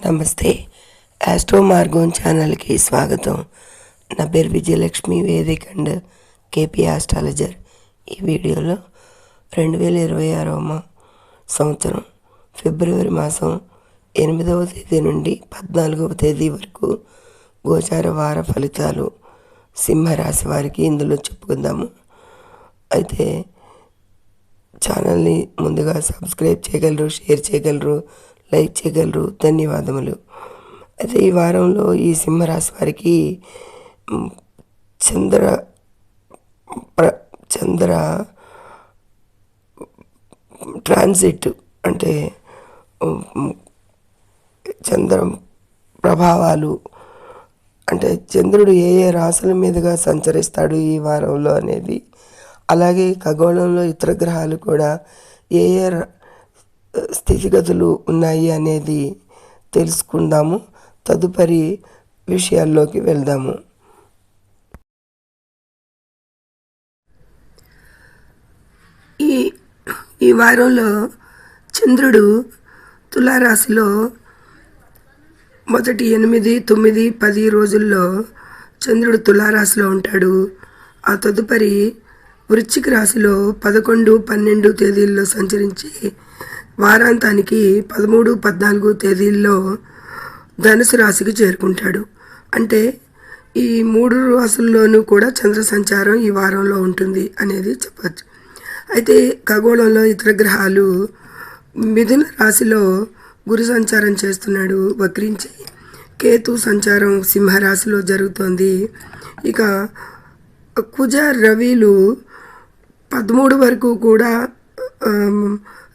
నమస్తే. ఆస్ట్రో మార్గం ఛానల్కి స్వాగతం. నా పేరు Vijayalakshmi, Vedic and KP astrologer. ఈ వీడియోలో 2026 సంవత్సరం ఫిబ్రవరి మాసం 8వ తేదీ నుండి 14వ తేదీ వరకు గోచార వార ఫలితాలు సింహరాశి వారికి ఇందులో చెప్పుకుందాము. అయితే ఛానల్ని ముందుగా సబ్స్క్రైబ్ చేయగలరు, షేర్ చేయగలరు, లైక్ చేయగలరు. ధన్యవాదములు. అయితే ఈ వారంలో ఈ సింహరాశి వారికి చంద్ర ట్రాన్సిట్ అంటే చంద్ర ప్రభావాలు, అంటే చంద్రుడు ఏ ఏ రాశుల మీదుగా సంచరిస్తాడు ఈ వారంలో అనేది, అలాగే ఖగోళంలో ఇతర గ్రహాలు కూడా ఏ ఏ స్థితిగతులు ఉన్నాయి అనేది తెలుసుకుందాము. తదుపరి విషయాల్లోకి వెళ్దాము. ఈ వారంలో చంద్రుడు తులారాశిలో మొదటి 8, 9, 10 రోజుల్లో చంద్రుడు తులారాశిలో ఉంటాడు. ఆ తదుపరి వృశ్చిక రాశిలో 11, 12 తేదీల్లో సంచరించి వారాంతానికి 13, 14 తేదీల్లో ధనుసు రాశికి చేరుకుంటాడు. అంటే ఈ 3 రాశుల్లోనూ కూడా చంద్ర సంచారం ఈ వారంలో ఉంటుంది అనేది చెప్పచ్చు. అయితే ఖగోళంలో ఇతర గ్రహాలు మిథున రాశిలో గురు సంచారం చేస్తున్నాడు వక్రించి. కేతు సంచారం సింహరాశిలో జరుగుతోంది. ఇక కుజ రవిలు 13 వరకు కూడా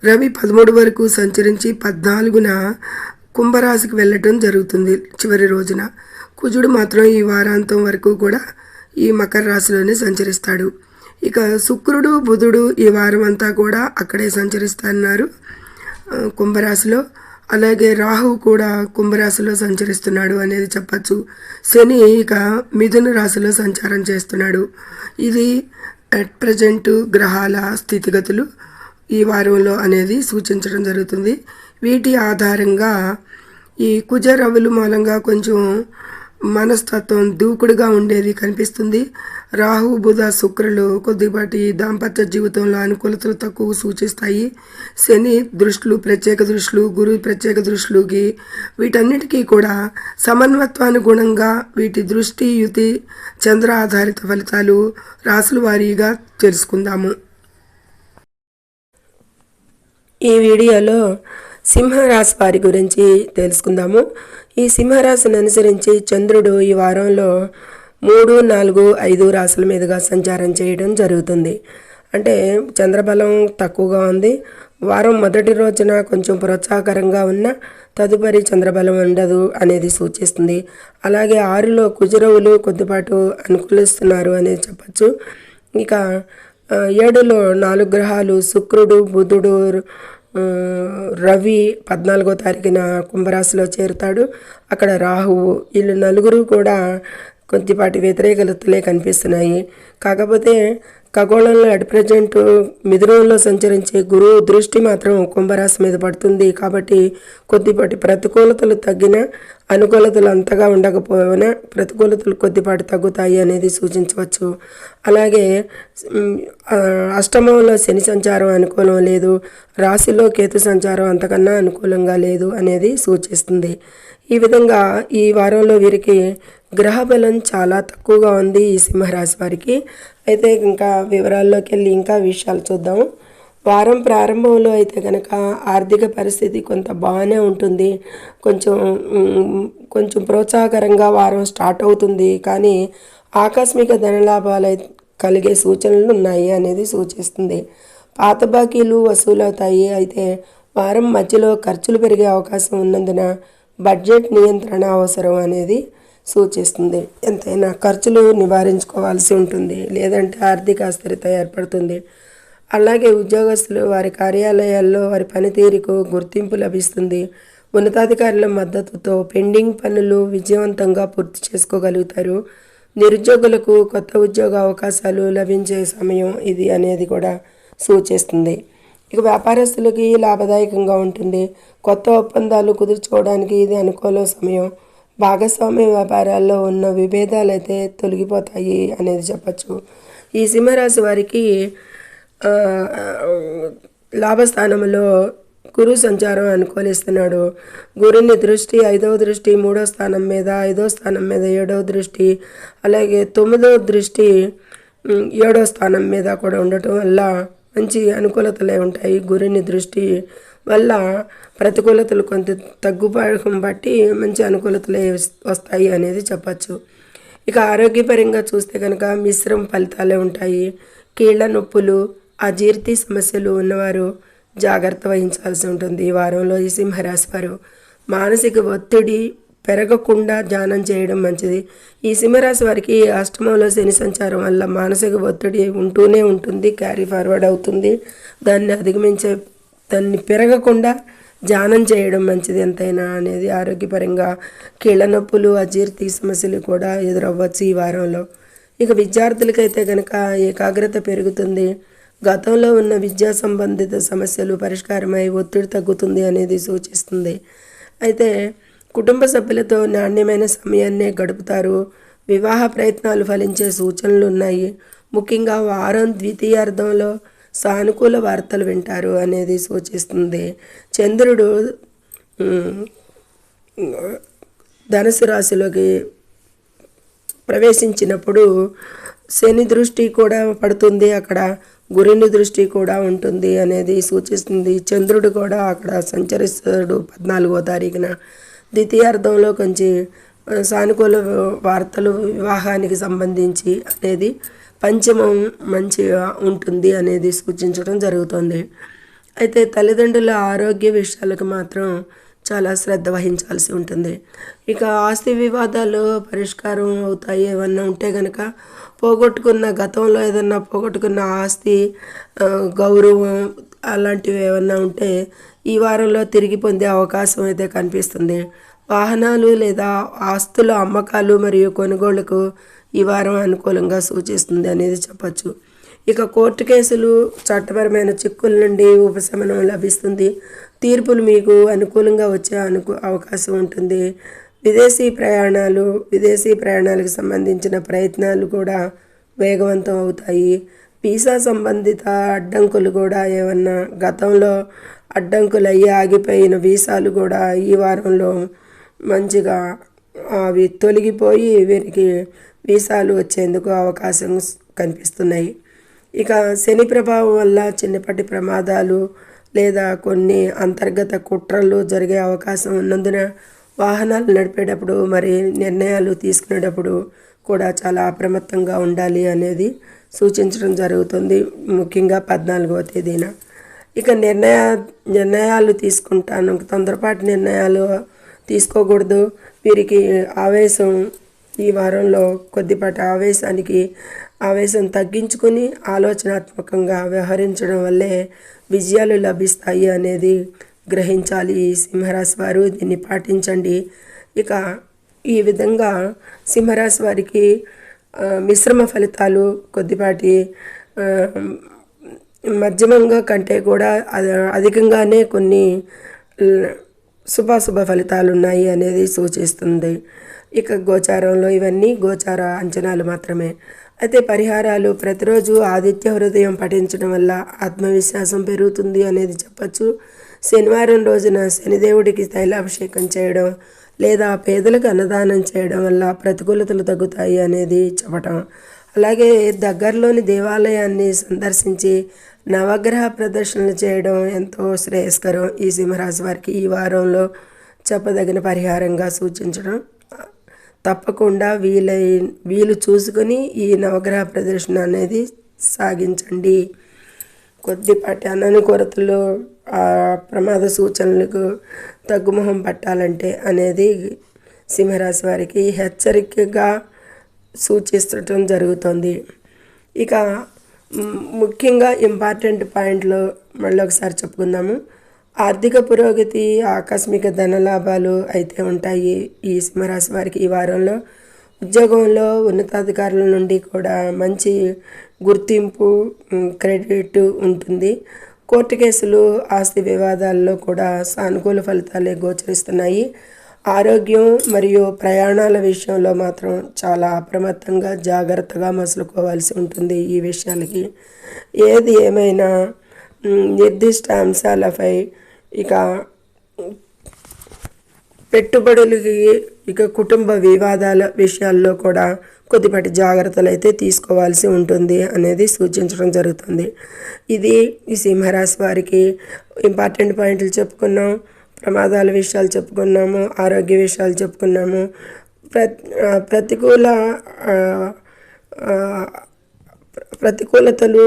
రవి 13 వరకు సంచరించి 14న కుంభరాశికి వెళ్ళటం జరుగుతుంది చివరి రోజున. కుజుడు మాత్రం ఈ వారాంతం వరకు కూడా ఈ మకర రాశిలోనే సంచరిస్తాడు. ఇక శుక్రుడు, బుధుడు ఈ వారం అంతా కూడా అక్కడే సంచరిస్తున్నారు కుంభరాశిలో. అలాగే రాహు కూడా కుంభరాశిలో సంచరిస్తున్నాడు అనేది చెప్పచ్చు. శని ఇక మిథున రాశిలో సంచారం చేస్తున్నాడు. ఇది అట్ ప్రజెంట్ గ్రహాల స్థితిగతులు ఈ వారంలో అనేది సూచించడం జరుగుతుంది. వీటి ఆధారంగా ఈ కుజరవులు మూలంగా కొంచెం మనస్తత్వం దూకుడుగా ఉండేది కనిపిస్తుంది. రాహు, బుధ, శుక్రులు కొద్దిపాటి దాంపత్య జీవితంలో అనుకూలతలు తక్కువ సూచిస్తాయి. శని దృష్టిలు, ప్రత్యేక దృష్టిలు, గురు ప్రత్యేక దృష్టిలుకి వీటన్నిటికీ కూడా సమన్వత్వానుగుణంగా వీటి దృష్టి, యుతి, చంద్ర ఆధారిత ఫలితాలు రాశుల వారీగా తెలుసుకుందాము. ఈ వీడియోలో సింహరాశి వారి గురించి తెలుసుకుందాము. ఈ సింహరాశిని అనుసరించి చంద్రుడు ఈ వారంలో 3, 4, 5 రాశుల మీదుగా సంచారం చేయడం జరుగుతుంది. అంటే చంద్రబలం తక్కువగా ఉంది. వారం మొదటి రోజున కొంచెం ప్రోత్సాహకరంగా ఉన్న తదుపరి చంద్రబలం ఉండదు అనేది సూచిస్తుంది. అలాగే 6లో కుజరవులు కొద్దిపాటు అనుకూలిస్తున్నారు అనేది చెప్పచ్చు. ఇక 7లో 4 గ్రహాలు శుక్రుడు, బుధుడు, రవి 14వ తారీఖున కుంభరాశిలో చేరుతాడు. అక్కడ రాహువు, వీళ్ళు నలుగురు కూడా కొద్దిపాటి వ్యతిరేకతలే కనిపిస్తున్నాయి. కాకపోతే ఖగోళంలో అట్ ప్రజెంట్ మిథునంలో సంచరించే గురువు దృష్టి మాత్రం కుంభరాశి మీద పడుతుంది. కాబట్టి కొద్దిపాటి ప్రతికూలతలు తగ్గిన, అనుకూలతలు అంతగా ఉండకపోయినా ప్రతికూలతలు కొద్దిపాటి తగ్గుతాయి అనేది సూచించవచ్చు. అలాగే అష్టమంలో శని సంచారం అనుకూలం లేదు, రాశిలో కేతు సంచారం అంతకన్నా అనుకూలంగా లేదు అనేది సూచిస్తుంది. ఈ విధంగా ఈ వారంలో వీరికి గ్రహబలం చాలా తక్కువగా ఉంది ఈ సింహరాశి వారికి. అయితే ఇంకా వివరాల్లోకి వెళ్ళి ఇంకా విషయాలు చూద్దాం. వారం ప్రారంభంలో అయితే కనుక ఆర్థిక పరిస్థితి కొంత బాగానే ఉంటుంది. కొంచెం ప్రోత్సాహకరంగా వారం స్టార్ట్ అవుతుంది. కానీ ఆకస్మిక ధనలాభాలు కలిగే సూచనలు ఉన్నాయి అనేది సూచిస్తుంది. పాత బాకీలు వసూలవుతాయి. అయితే వారం మధ్యలో ఖర్చులు పెరిగే అవకాశం ఉన్నందున బడ్జెట్ నియంత్రణ అవసరం అనేది సూచిస్తుంది. ఎంతైనా ఖర్చులు నివారించుకోవాల్సి ఉంటుంది, లేదంటే ఆర్థిక అస్థిరత ఏర్పడుతుంది. అలాగే ఉద్యోగస్తులు వారి కార్యాలయాల్లో వారి పనితీరుకు గుర్తింపు లభిస్తుంది. ఉన్నతాధికారుల మద్దతుతో పెండింగ్ పనులు విజయవంతంగా పూర్తి చేసుకోగలుగుతారు. నిరుద్యోగులకు కొత్త ఉద్యోగ అవకాశాలు లభించే సమయం ఇది అనేది కూడా సూచిస్తుంది. ఇక వ్యాపారస్తులకి లాభదాయకంగా ఉంటుంది. కొత్త ఒప్పందాలు కుదుర్చుకోవడానికి ఇది అనుకూల సమయం. భాగస్వామ్య వ్యాపారాల్లో ఉన్న విభేదాలు అయితే తొలగిపోతాయి అనేది చెప్పచ్చు. ఈ సింహరాశి వారికి లాభస్థానంలో గురు సంచారం అనుకూలిస్తున్నాడు. గురుని దృష్టి 5వ దృష్టి 3వ స్థానం మీద, 5వ స్థానం మీద 7వ దృష్టి, అలాగే 9వ దృష్టి 7వ స్థానం మీద కూడా ఉండటం వల్ల మంచి అనుకూలతలే ఉంటాయి. గురుని దృష్టి వల్ల ప్రతికూలతలు కొంత తగ్గుపడకం బట్టి మంచి అనుకూలతలే వస్తాయి అనేది చెప్పచ్చు. ఇక ఆరోగ్యపరంగా చూస్తే కనుక మిశ్రమ ఫలితాలే ఉంటాయి. కీళ్ళ నొప్పులు, అజీర్తి సమస్యలు ఉన్నవారు జాగ్రత్త వహించాల్సి ఉంటుంది. ఈ వారంలో ఈ సింహరాశి వారు మానసిక ఒత్తిడి పెరగకుండా ధ్యానం చేయడం మంచిది. ఈ సింహరాశి వారికి అష్టమంలో శని సంచారం వల్ల మానసిక ఒత్తిడి ఉంటూనే ఉంటుంది, క్యారీ ఫార్వర్డ్ అవుతుంది. దాన్ని పెరగకుండా ధ్యానం చేయడం మంచిది ఎంతైనా అనేది. ఆరోగ్యపరంగా కీళ్ళ నొప్పులు, అజీర్తి సమస్యలు కూడా ఎదురవ్వచ్చు ఈ వారంలో. ఇక విద్యార్థులకైతే కనుక ఏకాగ్రత పెరుగుతుంది. గతంలో ఉన్న విద్యా సంబంధిత సమస్యలు పరిష్కారమై ఒత్తిడి తగ్గుతుంది అనేది సూచిస్తుంది. అయితే కుటుంబ సభ్యులతో నాణ్యమైన సమయాన్నే గడుపుతారు. వివాహ ప్రయత్నాలు ఫలించే సూచనలు ఉన్నాయి. ముఖ్యంగా వారం ద్వితీయార్థంలో సానుకూల వార్తలు వింటారు అనేది సూచిస్తుంది. చంద్రుడు ధనుసు రాశిలోకి ప్రవేశించినప్పుడు శని దృష్టి కూడా పడుతుంది, అక్కడ గురుని దృష్టి కూడా ఉంటుంది అనేది సూచిస్తుంది. చంద్రుడు కూడా అక్కడ సంచరిస్తాడు 14వ తారీఖున. ద్వితీయార్థంలో కొంచెం సానుకూల వార్తలు వివాహానికి సంబంధించి అనేది పంచమం మంచిగా ఉంటుంది అనేది సూచించడం జరుగుతుంది. అయితే తల్లిదండ్రుల ఆరోగ్య విషయాలకు మాత్రం చాలా శ్రద్ధ వహించాల్సి ఉంటుంది. ఇక ఆస్తి వివాదాలు పరిష్కారం అవుతాయి. ఏమన్నా ఉంటే కనుక గతంలో ఏదన్నా పోగొట్టుకున్న ఆస్తి, గౌరవం అలాంటివి ఏమన్నా ఉంటే ఈ వారంలో తిరిగి పొందే అవకాశం అయితే కనిపిస్తుంది. వాహనాలు లేదా ఆస్తుల అమ్మకాలు మరియు కొనుగోళ్లకు ఈ వారం అనుకూలంగా సూచిస్తుంది అనేది చెప్పచ్చు. ఇక కోర్టు కేసులు, చట్టపరమైన చిక్కుల నుండి ఉపశమనం లభిస్తుంది. తీర్పులు మీకు అనుకూలంగా వచ్చే అవకాశం ఉంటుంది. విదేశీ ప్రయాణాలకు సంబంధించిన ప్రయత్నాలు కూడా వేగవంతం అవుతాయి. వీసా సంబంధిత అడ్డంకులు కూడా ఏమన్నా గతంలో అడ్డంకులు అయ్యి ఆగిపోయిన వీసాలు కూడా ఈ వారంలో మంచిగా అవి తొలగిపోయి వీరికి వీసాలు వచ్చేందుకు అవకాశం కనిపిస్తున్నాయి. ఇక శని ప్రభావం వల్ల చిన్నపాటి ప్రమాదాలు లేదా కొన్ని అంతర్గత కుట్రలు జరిగే అవకాశం ఉన్నందున వాహనాలు నడిపేటప్పుడు మరి నిర్ణయాలు తీసుకునేటప్పుడు కూడా చాలా అప్రమత్తంగా ఉండాలి అనేది సూచించడం జరుగుతుంది. ముఖ్యంగా 14వ తేదీన. ఇక నిర్ణయాలు తీసుకుంటాను, తొందరపాటు నిర్ణయాలు తీసుకోకూడదు. వీరికి ఆవేశం ఈ వారంలో కొద్దిపాటి ఆవేశం తగ్గించుకొని ఆలోచనాత్మకంగా వ్యవహరించడం వల్లే విజయాలు లభిస్తాయి అనేది గ్రహించాలి ఈ సింహరాశి వారు. దీన్ని పాటించండి. ఇక ఈ విధంగా సింహరాశి వారికి మిశ్రమ ఫలితాలు కొద్దిపాటి మధ్యమంగా కంటే కూడా అధికంగానే కొన్ని శుభాశుభ ఫలితాలు ఉన్నాయి అనేది సూచిస్తుంది. ఇక గోచారంలో ఇవన్నీ గోచార అంచనాలు మాత్రమే. అయితే పరిహారాలు ప్రతిరోజు ఆదిత్య హృదయం పఠించడం వల్ల ఆత్మవిశ్వాసం పెరుగుతుంది అనేది చెప్పచ్చు. శనివారం రోజున శనిదేవుడికి తైలాభిషేకం చేయడం లేదా పేదలకు అన్నదానం చేయడం వల్ల ప్రతికూలతలు తగ్గుతాయి అనేది చెప్పటం. అలాగే దగ్గరలోని దేవాలయాన్ని సందర్శించి నవగ్రహ ప్రదర్శనలు చేయడం ఎంతో శ్రేయస్కరం. ఈ సింహరాశి వారికి ఈ వారంలో చెప్పదగిన పరిహారంగా సూచించడం. తప్పకుండా వీలు చూసుకొని ఈ నవగ్రహ ప్రదర్శన అనేది సాగించండి. కొద్దిపాటి అననుకూలతలు, ప్రమాద సూచనలకు తగ్గుముఖం పట్టాలంటే అనేది సింహరాశి వారికి హెచ్చరికగా సూచించడం జరుగుతుంది. ఇక ముఖ్యంగా ఇంపార్టెంట్ పాయింట్లు మళ్ళీ ఒకసారి చెప్పుకుందాము. ఆర్థిక పురోగతి, ఆకస్మిక ధనలాభాలు అయితే ఉంటాయి ఈ సింహరాశి వారికి ఈ వారంలో. ఉద్యోగంలో ఉన్నతాధికారుల నుండి కూడా మంచి గుర్తింపు, క్రెడిట్ ఉంటుంది. కోర్టు కేసులు, ఆస్తి వివాదాల్లో కూడా సానుకూల ఫలితాలే గోచరిస్తున్నాయి. ఆరోగ్యం మరియు ప్రయాణాల విషయంలో మాత్రం చాలా అప్రమత్తంగా జాగ్రత్తగా మసులుకోవాల్సి ఉంటుంది. ఈ విషయాలకి ఏది ఏమైనా నిర్దిష్ట అంశాలపై ఇక పెట్టుబడులకి, ఇక కుటుంబ వివాదాల విషయాల్లో కూడా కొద్దిపాటి జాగ్రత్తలు అయితే తీసుకోవాల్సి ఉంటుంది అనేది సూచించడం జరుగుతుంది. ఇది ఈ సింహరాశి వారికి ఇంపార్టెంట్ పాయింట్లు చెప్పుకున్నాం, ప్రమాదాల విషయాలు చెప్పుకున్నాము, ఆరోగ్య విషయాలు చెప్పుకున్నాము, ప్రతికూలతలు,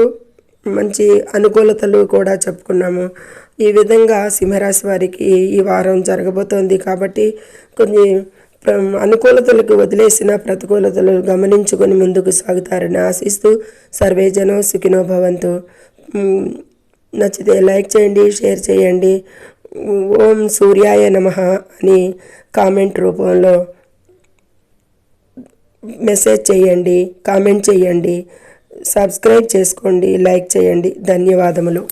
మంచి అనుకూలతలు కూడా చెప్పుకున్నాము. ఈ విధంగా సింహరాశి వారికి ఈ వారం జరగబోతోంది కాబట్టి కొన్ని అనుకూలతలకు వదిలేసిన ప్రతికూలతలు గమనించుకొని ముందుకు సాగుతారని ఆశిస్తూ సర్వేజనం సుఖినో భవంతు. నచ్చితే లైక్ చేయండి, షేర్ చేయండి. ఓం సూర్యాయ నమః అని కామెంట్ రూపంలో మెసేజ్ చేయండి, కామెంట్ చేయండి, సబ్స్క్రైబ్ చేసుకోండి, లైక్ చేయండి. ధన్యవాదములు.